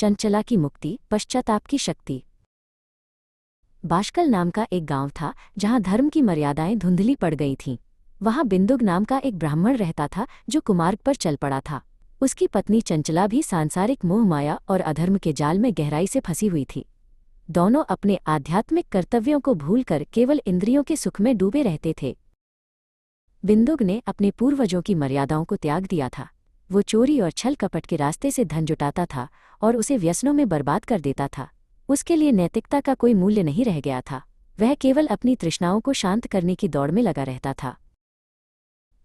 चंचला की मुक्ति, पश्चाताप की शक्ति। बाष्कल नाम का एक गांव था जहां धर्म की मर्यादाएं धुंधली पड़ गई थीं। वहां बिंदुक नाम का एक ब्राह्मण रहता था जो कुमार्ग पर चल पड़ा था। उसकी पत्नी चंचला भी सांसारिक मोह माया और अधर्म के जाल में गहराई से फंसी हुई थी। दोनों अपने आध्यात्मिक कर्तव्यों को भूलकर केवल इंद्रियों के सुख में डूबे रहते थे। बिंदुक ने अपने पूर्वजों की मर्यादाओं को त्याग दिया था। वो चोरी और छल कपट के रास्ते से धन जुटाता था और उसे व्यसनों में बर्बाद कर देता था। उसके लिए नैतिकता का कोई मूल्य नहीं रह गया था। वह केवल अपनी तृष्णाओं को शांत करने की दौड़ में लगा रहता था।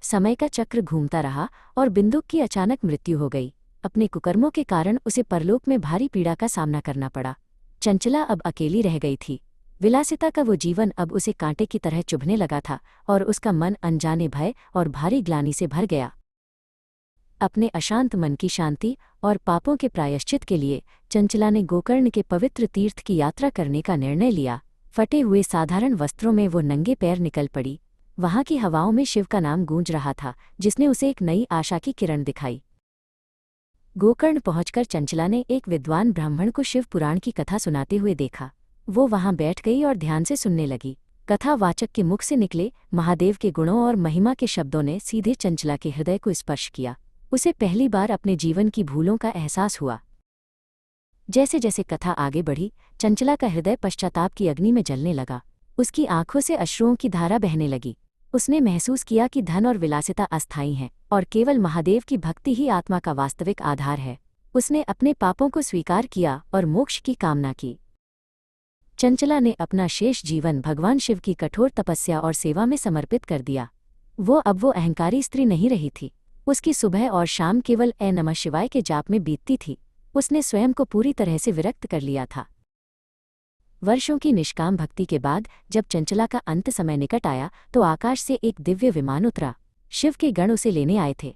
समय का चक्र घूमता रहा और बिंदुक की अचानक मृत्यु हो गई। अपने कुकर्मों के कारण उसे परलोक में भारी पीड़ा का सामना करना पड़ा। चंचला अब अकेली रह गई थी। विलासिता का वो जीवन अब उसे कांटे की तरह चुभने लगा था और उसका मन अनजाने भय और भारी ग्लानि से भर गया। अपने अशांत मन की शांति और पापों के प्रायश्चित के लिए चंचला ने गोकर्ण के पवित्र तीर्थ की यात्रा करने का निर्णय लिया। फटे हुए साधारण वस्त्रों में वो नंगे पैर निकल पड़ी। वहां की हवाओं में शिव का नाम गूंज रहा था, जिसने उसे एक नई आशा की किरण दिखाई। गोकर्ण पहुंचकर चंचला ने एक विद्वान ब्राह्मण को शिव पुराण की कथा सुनाते हुए देखा। वो वहां बैठ गई और ध्यान से सुनने लगी। कथावाचक के मुख से निकले महादेव के गुणों और महिमा के शब्दों ने सीधे चंचला के हृदय को स्पर्श किया। उसे पहली बार अपने जीवन की भूलों का एहसास हुआ। जैसे जैसे कथा आगे बढ़ी, चंचला का हृदय पश्चाताप की अग्नि में जलने लगा। उसकी आंखों से अश्रुओं की धारा बहने लगी। उसने महसूस किया कि धन और विलासिता अस्थायी हैं और केवल महादेव की भक्ति ही आत्मा का वास्तविक आधार है। उसने अपने पापों को स्वीकार किया और मोक्ष की कामना की। चंचला ने अपना शेष जीवन भगवान शिव की कठोर तपस्या और सेवा में समर्पित कर दिया। वो अहंकारी स्त्री नहीं रही थी। उसकी सुबह और शाम केवल ए नमः शिवाय के जाप में बीतती थी। उसने स्वयं को पूरी तरह से विरक्त कर लिया था। वर्षों की निष्काम भक्ति के बाद जब चंचला का अंत समय निकट आया तो आकाश से एक दिव्य विमान उतरा। शिव के गण उसे लेने आए थे।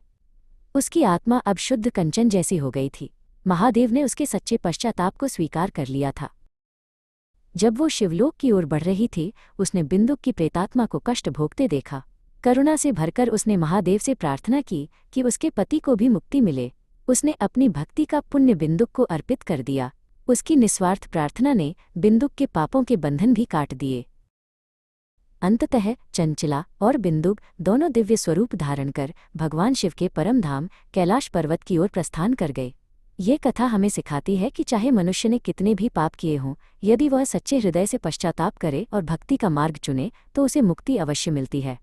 उसकी आत्मा अब शुद्ध कंचन जैसी हो गई थी। महादेव ने उसके सच्चे पश्चाताप को स्वीकार कर लिया था। जब वो शिवलोक की ओर बढ़ रही थी, उसने बिंदुक की प्रेतात्मा को कष्ट भोगते देखा। करुणा से भरकर उसने महादेव से प्रार्थना की कि उसके पति को भी मुक्ति मिले। उसने अपनी भक्ति का पुण्य बिंदुक को अर्पित कर दिया। उसकी निस्वार्थ प्रार्थना ने बिंदुक के पापों के बंधन भी काट दिए। अंततः चंचला और बिंदुक दोनों दिव्य स्वरूप धारण कर भगवान शिव के परम धाम कैलाश पर्वत की ओर प्रस्थान कर गए। ये कथा हमें सिखाती है कि चाहे मनुष्य ने कितने भी पाप किए हों, यदि वह सच्चे हृदय से पश्चाताप करे और भक्ति का मार्ग चुने तो उसे मुक्ति अवश्य मिलती है।